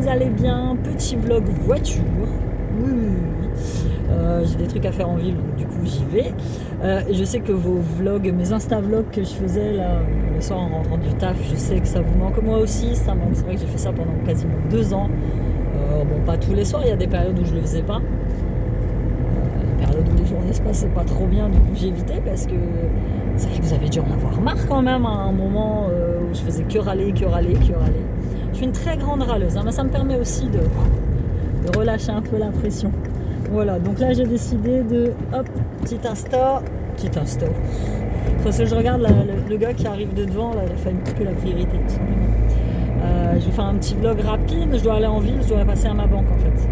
vous allez bien. Petit vlog voiture. Oui. J'ai des trucs à faire en ville, donc du coup j'y vais. Je sais que vos vlogs, mes insta-vlogs que je faisais là, le soir en rentrant du taf, je sais que ça vous manque. Moi aussi, ça manque. C'est vrai que j'ai fait ça pendant quasiment 2 ans. Bon, pas tous les soirs, il y a des périodes où je le faisais pas. Les périodes où les journées se passaient pas trop bien, du coup j'ai évité parce que c'est vrai que vous avez dû en avoir marre quand même à un moment où je faisais que râler. Je suis une très grande râleuse, hein, mais ça me permet aussi de relâcher un peu la pression. Voilà, donc là j'ai décidé de, petit insta. Parce que je regarde le gars qui arrive de devant, là, il a failli me couper la priorité, tout simplement. Je vais faire un petit vlog rapide, je dois aller en ville, je dois passer à ma banque en fait.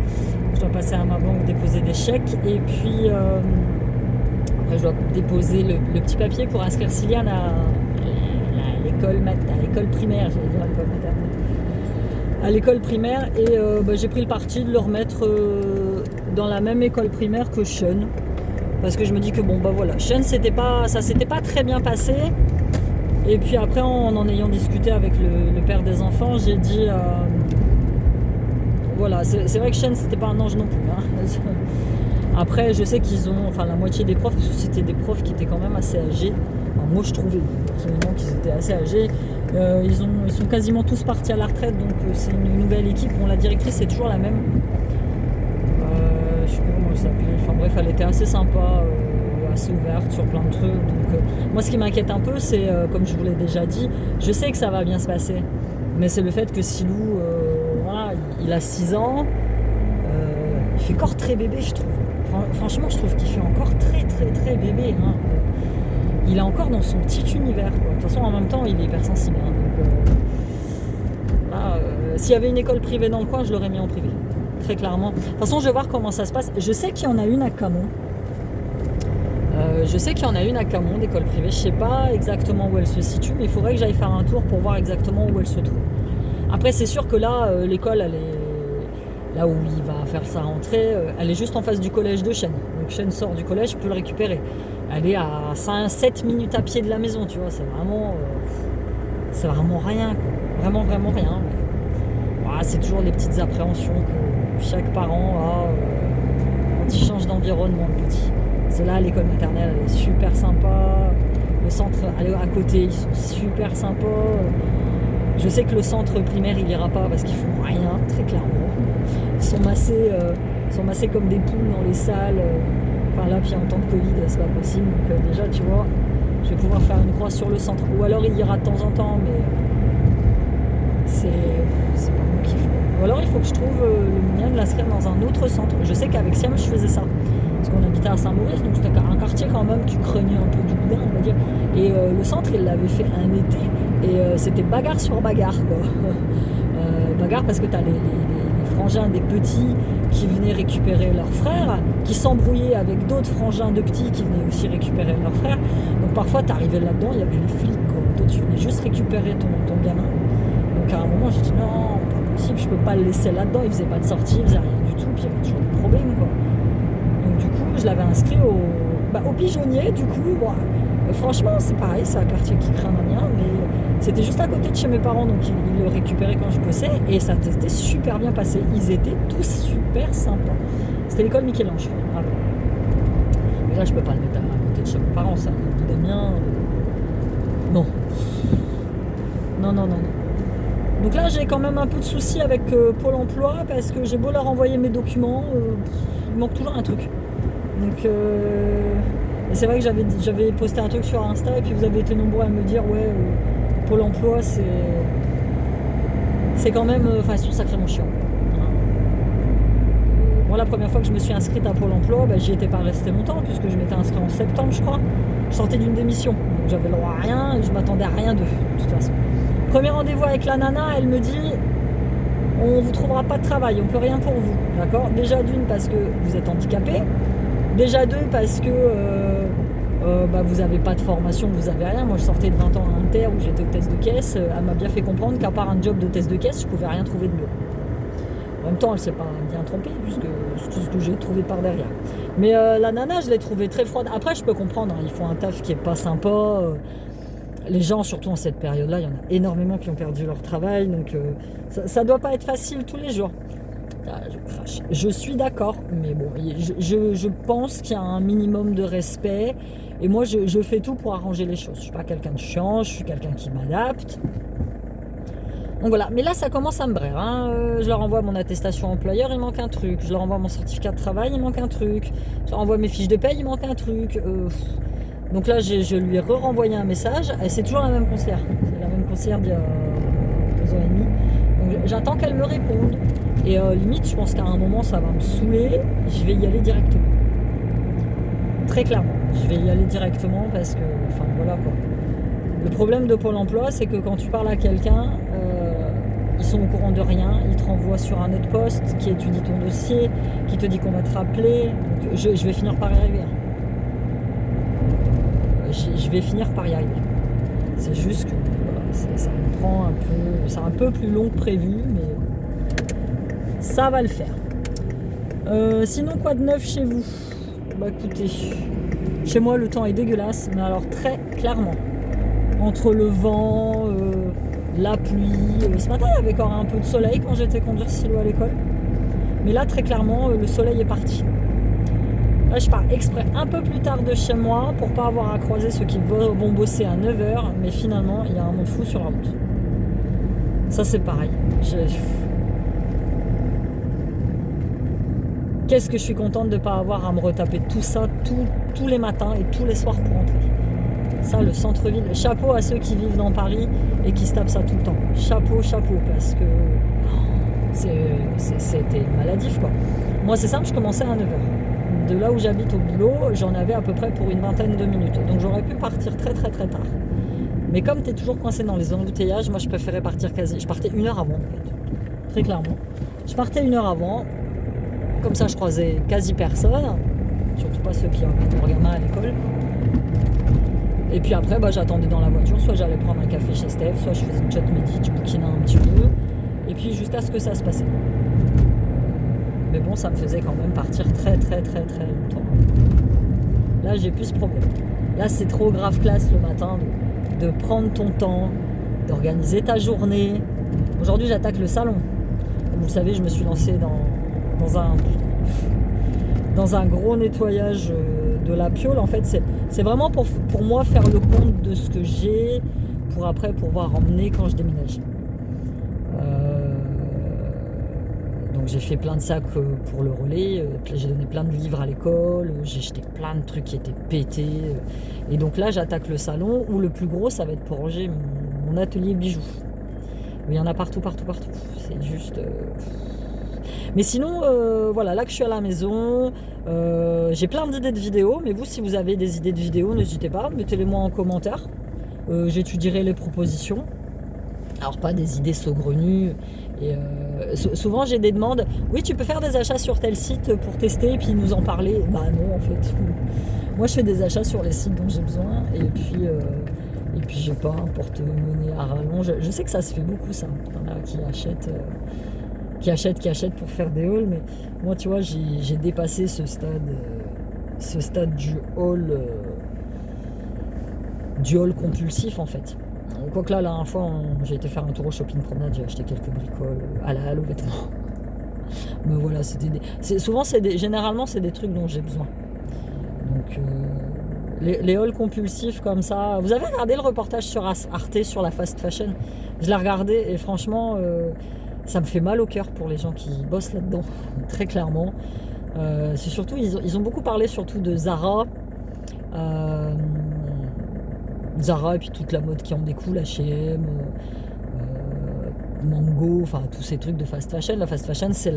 Je dois passer à ma banque, déposer des chèques, et puis après je dois déposer le petit papier pour inscrire Cyliane à l'école primaire, j'allais dire à l'école maternelle. À l'école primaire, et j'ai pris le parti de le remettre dans la même école primaire que Sean, parce que je me dis que voilà, Sean ça s'était pas très bien passé, et puis après en ayant discuté avec le père des enfants, j'ai dit voilà, c'est vrai que Sean c'était pas un ange non plus, hein. Après je sais qu'ils ont, enfin la moitié des profs, parce que c'était des profs qui étaient quand même assez âgés, enfin, moi je trouvais personnellement qu'ils étaient assez âgés. Ils sont quasiment tous partis à la retraite, donc c'est une nouvelle équipe. Bon, la directrice est toujours la même. Je sais pas comment elle s'appelait. Enfin bref, elle était assez sympa, assez ouverte sur plein de trucs. Donc moi, ce qui m'inquiète un peu, c'est comme je vous l'ai déjà dit, je sais que ça va bien se passer, mais c'est le fait que Silou, voilà, il a 6 ans, il fait encore très bébé, je trouve. Franchement, je trouve qu'il fait encore très bébé, hein. Il est encore dans son petit univers, quoi. De toute façon, en même temps, il est hypersensible, hein. Donc, là, s'il y avait une école privée dans le coin, je l'aurais mis en privé, très clairement. De toute façon, je vais voir comment ça se passe. Je sais qu'il y en a une à Camon. D'école privée. Je sais pas exactement où elle se situe, mais il faudrait que j'aille faire un tour pour voir exactement où elle se trouve. Après, c'est sûr que là, l'école, elle est là où il va faire sa rentrée, elle est juste en face du collège de Chêne. Donc Chêne sort du collège, je peux le récupérer. Elle est à 7 minutes à pied de la maison, tu vois, c'est vraiment rien, quoi. Vraiment rien. Mais, c'est toujours les petites appréhensions que chaque parent a quand il change d'environnement, le petit. C'est là, l'école maternelle, elle est super sympa. Le centre, elle est à côté, ils sont super sympas. Je sais que le centre primaire, il ira pas parce qu'ils font rien, très clairement. Ils sont massés comme des poules dans les salles. Enfin là, puis en temps de Covid, c'est pas possible. Donc déjà, tu vois, je vais pouvoir faire une croix sur le centre. Ou alors il ira de temps en temps, mais c'est pas mon kiff. Ou alors il faut que je trouve le moyen de l'inscrire dans un autre centre. Je sais qu'avec Siam, je faisais ça. Parce qu'on habitait à Saint-Maurice, donc c'était un quartier quand même qui craignait un peu du boudin, on va dire. Et le centre, il l'avait fait un été, et c'était bagarre sur bagarre, quoi. Bagarre parce que t'as les frangins des petits qui venaient récupérer leurs frères, qui s'embrouillaient avec d'autres frangins de petits qui venaient aussi récupérer leurs frères. Donc parfois t'arrivais là-dedans, il y avait les flics, quoi. Toi tu venais juste récupérer ton gamin. Donc à un moment j'ai dit non, pas possible, je peux pas le laisser là-dedans, il faisait pas de sortie, il faisait rien du tout, puis il y avait toujours des problèmes, quoi. Donc du coup je l'avais inscrit au pigeonnier, du coup, franchement c'est pareil, c'est un quartier qui craint rien, mais c'était juste à côté de chez mes parents, donc ils le récupéraient quand je bossais, et ça s'était super bien passé. Ils étaient tous super sympas. C'était l'école Michel-Ange. Bravo. Mais là, je peux pas le mettre à côté de chez mes parents, ça. Le bout des miens, non. Donc là, j'ai quand même un peu de soucis avec Pôle emploi, parce que j'ai beau leur envoyer mes documents, il manque toujours un truc. Donc, et c'est vrai que j'avais posté un truc sur Insta, et puis vous avez été nombreux à me dire, ouais, Pôle emploi, c'est quand même, c'est sacrément chiant. Moi, la première fois que je me suis inscrite à Pôle emploi, j'y étais pas restée longtemps, puisque je m'étais inscrite en septembre, je crois. Je sortais d'une démission, donc j'avais le droit à rien, et je m'attendais à rien de toute façon. Premier rendez-vous avec la nana, elle me dit, on vous trouvera pas de travail, on peut rien pour vous, d'accord ? Déjà d'une, parce que vous êtes handicapé. Déjà deux, parce que vous n'avez pas de formation, vous n'avez rien. Moi, je sortais de 20 ans à Inter où j'étais hôtesse de caisse. Elle m'a bien fait comprendre qu'à part un job d'hôtesse de caisse, je ne pouvais rien trouver de mieux. En même temps, elle ne s'est pas bien trompée, puisque c'est tout ce que j'ai trouvé par derrière. Mais la nana, je l'ai trouvée très froide. Après, je peux comprendre, hein, ils font un taf qui n'est pas sympa. les gens, surtout en cette période-là, il y en a énormément qui ont perdu leur travail, donc ça doit pas être facile tous les jours. Ah, je crache. Je suis d'accord, mais bon, je pense qu'il y a un minimum de respect, et moi je fais tout pour arranger les choses. Je suis pas quelqu'un de chiant, je suis quelqu'un qui m'adapte. Donc voilà, mais là ça commence à me braire, hein. Je leur envoie mon attestation employeur, il manque un truc. Je leur envoie mon certificat de travail, il manque un truc. Je leur envoie mes fiches de paye, il manque un truc. Donc là je lui ai renvoyé un message, et c'est toujours la même conseillère. C'est la même conseillère d'il y a 2 ans et demi. Donc j'attends qu'elle me réponde. Et limite, je pense qu'à un moment ça va me saouler, je vais y aller directement. Très clairement, je vais y aller directement parce que, enfin voilà quoi. Le problème de Pôle emploi, c'est que quand tu parles à quelqu'un, ils sont au courant de rien, ils te renvoient sur un autre poste qui étudie ton dossier, qui te dit qu'on va te rappeler. Donc je vais finir par y arriver. Je vais finir par y arriver. C'est juste que voilà, ça me prend un peu, c'est un peu plus long que prévu, mais ça va le faire. Sinon, quoi de neuf chez vous? Bah écoutez, chez moi le temps est dégueulasse, mais alors très clairement. Entre le vent, la pluie. Ce matin, il y avait encore un peu de soleil quand j'étais conduire Silo à l'école. Mais là, très clairement, le soleil est parti. Là, je pars exprès un peu plus tard de chez moi pour pas avoir à croiser ceux qui vont bosser à 9h. Mais finalement, il y a un monde fou sur la route. Ça, c'est pareil. Qu'est-ce que je suis contente de ne pas avoir à me retaper tout ça tous les matins et tous les soirs pour rentrer. Ça, le centre-ville, chapeau à ceux qui vivent dans Paris et qui se tapent ça tout le temps. Chapeau, parce que c'était maladif quoi. Moi c'est simple, je commençais à 9h. De là où j'habite au boulot, j'en avais à peu près pour une vingtaine de minutes. Donc j'aurais pu partir très très très tard. Mais comme tu es toujours coincé dans les embouteillages, moi je préférais partir quasi. Je partais 1 heure avant en fait. Très clairement. Je partais 1 heure avant. Comme ça je croisais quasi personne. Surtout pas ceux qui ont leurs gamins à l'école. Et puis après, j'attendais dans la voiture, soit j'allais prendre un café chez Steph, soit je faisais une chat midi, je bouquinais un petit peu, et puis jusqu'à ce que ça se passait. Mais bon, ça me faisait quand même partir très très très très longtemps. Là, j'ai plus ce problème. Là, c'est trop grave classe le matin de prendre ton temps, d'organiser ta journée. Aujourd'hui, j'attaque le salon. Comme vous le savez, je me suis lancée dans un gros nettoyage de la piole. En fait, c'est vraiment pour moi faire le compte de ce que j'ai pour après pouvoir emmener quand je déménage. Donc j'ai fait plein de sacs pour le relais, j'ai donné plein de livres à l'école, j'ai jeté plein de trucs qui étaient pétés. Et donc là, j'attaque le salon où le plus gros, ça va être pour ranger mon atelier bijoux. Il y en a partout. C'est juste... Mais sinon, voilà, là que je suis à la maison, j'ai plein d'idées de vidéos, mais vous, si vous avez des idées de vidéos, n'hésitez pas, mettez-les moi en commentaire. J'étudierai les propositions. Alors pas des idées saugrenues. Et souvent j'ai des demandes. Oui, tu peux faire des achats sur tel site pour tester et puis nous en parler. Bah non, en fait. Moi, je fais des achats sur les sites dont j'ai besoin. Et puis j'ai pas un porte-monnaie à rallonge. Je sais que ça se fait beaucoup, ça. Il y en a qui achètent pour faire des hauls, mais moi tu vois j'ai dépassé ce stade du haul compulsif en fait. Quoique là, la dernière fois j'ai été faire un tour au shopping promenade, j'ai acheté quelques bricoles à la halle aux vêtements. Mais voilà, généralement c'est des trucs dont j'ai besoin. Donc les hauls compulsifs comme ça. Vous avez regardé le reportage sur Arte sur la fast fashion? Je l'ai regardé et franchement ça me fait mal au cœur pour les gens qui bossent là-dedans, très clairement. C'est surtout, ils ont beaucoup parlé surtout de Zara. Zara et puis toute la mode qui en découle, H&M, Mango, enfin tous ces trucs de fast fashion. La fast fashion, c'est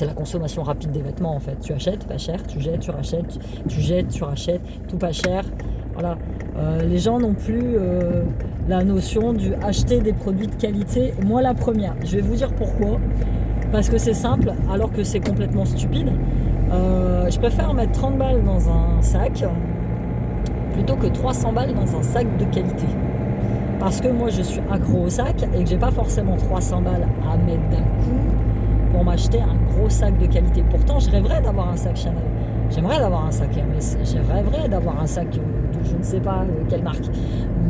la consommation rapide des vêtements en fait. Tu achètes, pas cher, tu jettes, tu rachètes, tu jettes, tu rachètes, tout pas cher. Voilà. Les gens n'ont plus la notion du acheter des produits de qualité. Moi la première, je vais vous dire pourquoi. Parce que c'est simple, alors que c'est complètement stupide. Je préfère mettre 30 balles dans un sac plutôt que 300 balles dans un sac de qualité. Parce que moi je suis accro au sac et que j'ai pas forcément 300 balles à mettre d'un coup pour m'acheter un gros sac de qualité. Pourtant je rêverais d'avoir un sac Chanel. J'aimerais d'avoir un sac Hermès, je rêverais d'avoir un sac de je ne sais pas quelle marque.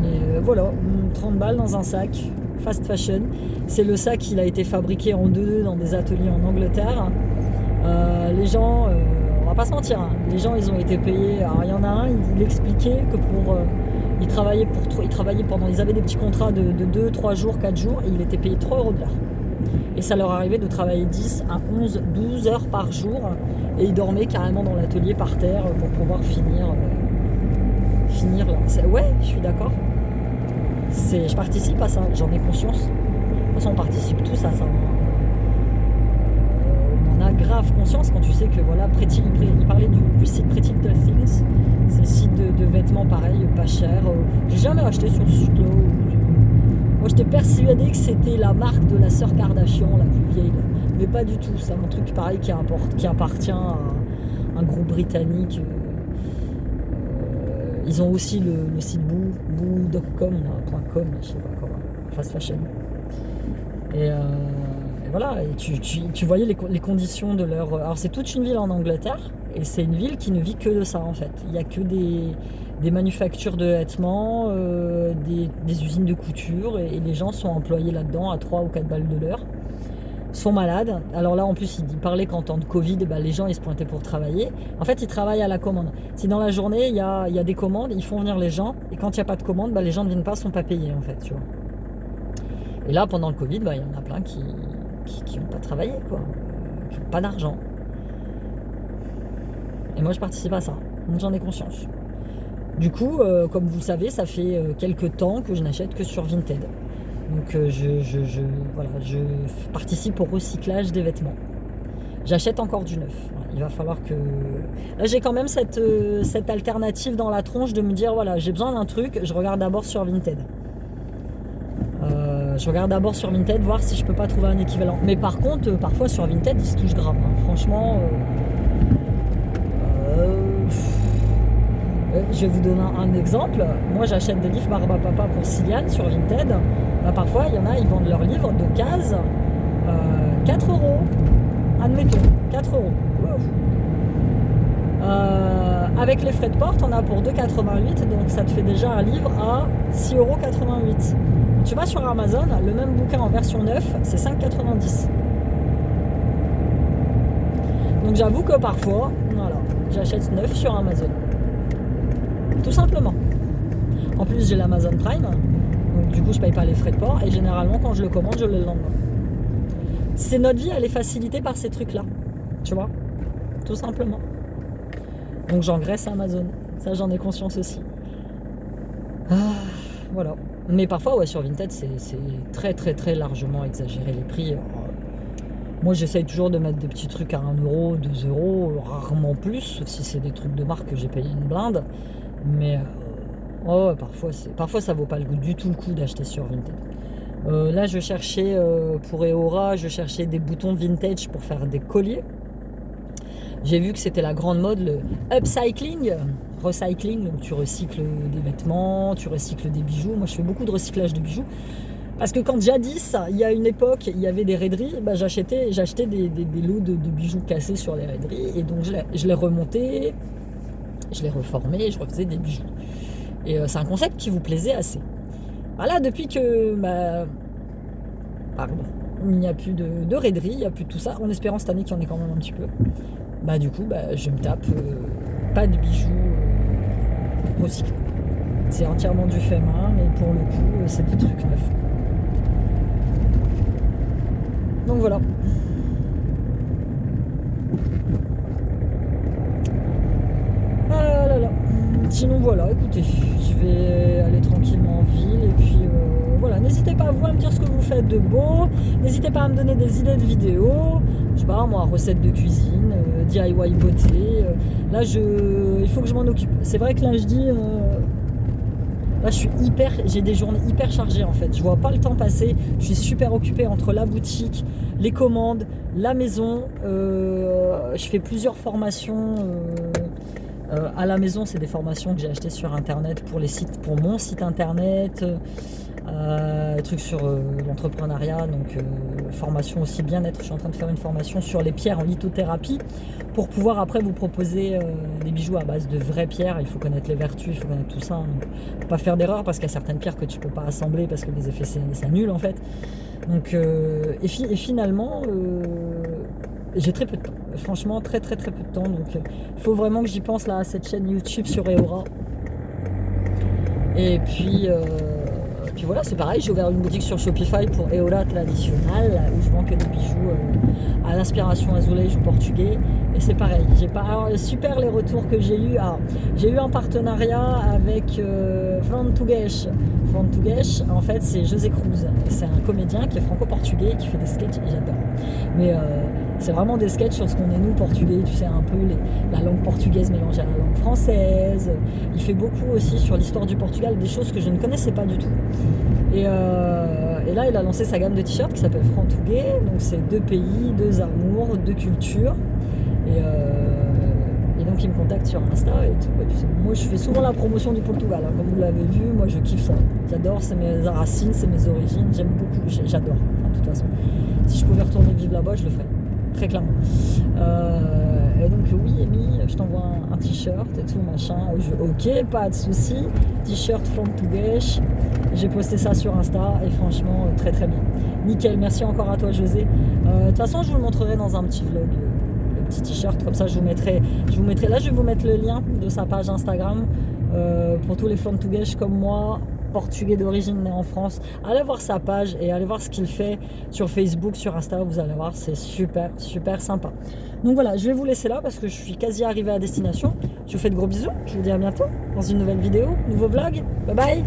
Mais voilà, 30 balles dans un sac, fast fashion. C'est le sac, il a été fabriqué en 2 dans des ateliers en Angleterre. Les gens, on va pas se mentir, hein, les gens ils ont été payés. Alors il y en a un, il expliquait que ils travaillaient pendant, ils avaient des petits contrats de 2, 3 jours, 4 jours et il était payé 3 € de l'heure. Et ça leur arrivait de travailler 10 à 11, 12 heures par jour et ils dormaient carrément dans l'atelier par terre pour pouvoir finir là. Ouais, je suis d'accord. Je participe à ça, j'en ai conscience. De toute façon, on participe tous à ça. On en a grave conscience quand tu sais que voilà, il parlait du site Pretty Little Things. C'est un site de vêtements pareil, pas cher. J'ai jamais acheté sur ce site-là. Moi, j'étais persuadée que c'était la marque de la sœur Kardashian, la plus vieille. Là. Mais pas du tout. C'est un truc pareil qui appartient à un groupe britannique. Ils ont aussi le site boo.com, .com, je sais pas comment, fast fashion. Et voilà, et tu voyais les conditions de leur... Alors c'est toute une ville en Angleterre, et c'est une ville qui ne vit que de ça en fait. Il n'y a que des manufactures de vêtements, des usines de couture, et les gens sont employés là-dedans à 3 ou 4 balles de l'heure. Sont malades. Alors là, en plus, il parlait qu'en temps de Covid, les gens, ils se pointaient pour travailler. En fait, ils travaillent à la commande. Si dans la journée, il y a des commandes, ils font venir les gens. Et quand il n'y a pas de commande, les gens ne viennent pas, sont pas payés, en fait, tu vois. Et là, pendant le Covid, il y en a plein qui n'ont pas travaillé, quoi. Qui n'ont pas d'argent. Et moi, je participe à ça. Donc, j'en ai conscience. Du coup, comme vous le savez, ça fait quelques temps que je n'achète que sur Vinted. Donc je participe au recyclage des vêtements. J'achète encore du neuf. Il va falloir que... Là, j'ai quand même cette alternative dans la tronche de me dire, voilà, j'ai besoin d'un truc, je regarde d'abord sur Vinted. Voir si je peux pas trouver un équivalent. Mais par contre, parfois sur Vinted, ils se touchent grave. Hein. Franchement... je vais vous donner un exemple. Moi, j'achète des livres Barbapapa pour Siliane sur Vinted. Parfois, il y en a, ils vendent leurs livres d'occasion 4 €. Admettons, 4 €. Avec les frais de porte, on a pour 2,88 €. Donc, ça te fait déjà un livre à 6,88 €. Quand tu vas sur Amazon, le même bouquin en version 9, c'est 5,90 €. Donc, j'avoue que parfois, voilà, j'achète 9 sur Amazon. Tout simplement. En plus, j'ai l'Amazon Prime, donc du coup, je paye pas les frais de port. Et généralement, quand je le commande, je l'ai le lendemain. C'est notre vie, elle est facilitée par ces trucs-là. Tu vois ? Tout simplement. Donc, j'engraisse Amazon. Ça, j'en ai conscience aussi. Voilà. Mais parfois, sur Vinted, c'est très, très, très largement exagéré les prix. Alors, moi, j'essaye toujours de mettre des petits trucs à 1 €, 2 €, rarement plus, sauf si c'est des trucs de marque que j'ai payé une blinde. Mais parfois ça vaut pas du tout le coup d'acheter sur Vinted. Là, je cherchais pour Eora, je cherchais des boutons vintage pour faire des colliers. J'ai vu que c'était la grande mode, le upcycling, recycling, donc tu recycles des vêtements, tu recycles des bijoux. Moi, je fais beaucoup de recyclage de bijoux. Parce que quand jadis, il y a une époque, il y avait des raideries, j'achetais des lots de bijoux cassés sur les raideries. Et donc, je les remontais, je les reformais, je refaisais des bijoux. Et c'est un concept qui vous plaisait assez. Voilà, depuis que il n'y a plus de raiderie, il n'y a plus de tout ça, en espérant cette année qu'il y en ait quand même un petit peu. Du coup, je me tape pas de bijoux recyclés. C'est entièrement du fait main, mais pour le coup, c'est des trucs neufs. Donc voilà. Ah là là. Sinon voilà, écoutez, je vais aller tranquillement en ville et puis voilà, n'hésitez pas vous à me dire ce que vous faites de beau, n'hésitez pas à me donner des idées de vidéos, je sais pas moi, recettes de cuisine, DIY beauté, là il faut que je m'en occupe. C'est vrai que là je dis, là j'ai des journées hyper chargées en fait, je vois pas le temps passer, je suis super occupée entre la boutique, les commandes, la maison, je fais plusieurs formations. À la maison, c'est des formations que j'ai achetées sur internet pour mon site internet. trucs sur l'entrepreneuriat, donc formation aussi bien-être. Je suis en train de faire une formation sur les pierres en lithothérapie pour pouvoir après vous proposer des bijoux à base de vraies pierres. Il faut connaître les vertus, il faut connaître tout ça. Donc, faut pas faire d'erreur parce qu'il y a certaines pierres que tu peux pas assembler parce que les effets c'est nul en fait. Donc, et finalement, j'ai très peu de temps. Franchement, très peu de temps. Donc, il faut vraiment que j'y pense là à cette chaîne YouTube sur Eora. Et puis voilà, c'est pareil, j'ai ouvert une boutique sur Shopify pour Eola Tradicional où je vends que des bijoux à l'inspiration azulejo portugais. Et c'est pareil, j'ai pas. Alors, super les retours que j'ai eu. J'ai eu un partenariat avec Frontugues. Frontugues, en fait, c'est José Cruz. C'est un comédien qui est franco-portugais qui fait des sketchs et j'adore. Mais c'est vraiment des sketchs sur ce qu'on est nous portugais, tu sais, un peu la langue portugaise mélangée à la langue française. Il fait beaucoup aussi sur l'histoire du Portugal, des choses que je ne connaissais pas du tout. Et là, il a lancé sa gamme de t-shirts qui s'appelle Frontugues. Donc c'est 2 pays, 2 amours, 2 cultures. Et donc il me contacte sur Insta et tout. Et puis, moi je fais souvent la promotion du Portugal, hein, comme vous l'avez vu, moi je kiffe ça. J'adore, c'est mes racines, c'est mes origines, j'aime beaucoup, j'adore. Enfin, de toute façon, si je pouvais retourner vivre là-bas, je le ferais, très clairement. Et donc oui, Amy, je t'envoie un t-shirt et tout machin. Ok, pas de souci. T-shirt Frontugues. J'ai posté ça sur Insta et franchement très bien. Nickel, merci encore à toi José. De toute façon, je vous le montrerai dans un petit vlog. Petit t-shirt, comme ça je vous mettrai là, je vais vous mettre le lien de sa page Instagram pour tous les Frontugues comme moi, portugais d'origine né en France. Allez voir sa page et allez voir ce qu'il fait sur Facebook, sur Insta, vous allez voir, c'est super sympa. Donc voilà, je vais vous laisser là parce que je suis quasi arrivée à destination. Je vous fais de gros bisous, je vous dis à bientôt dans une nouvelle vidéo, nouveau vlog, bye bye.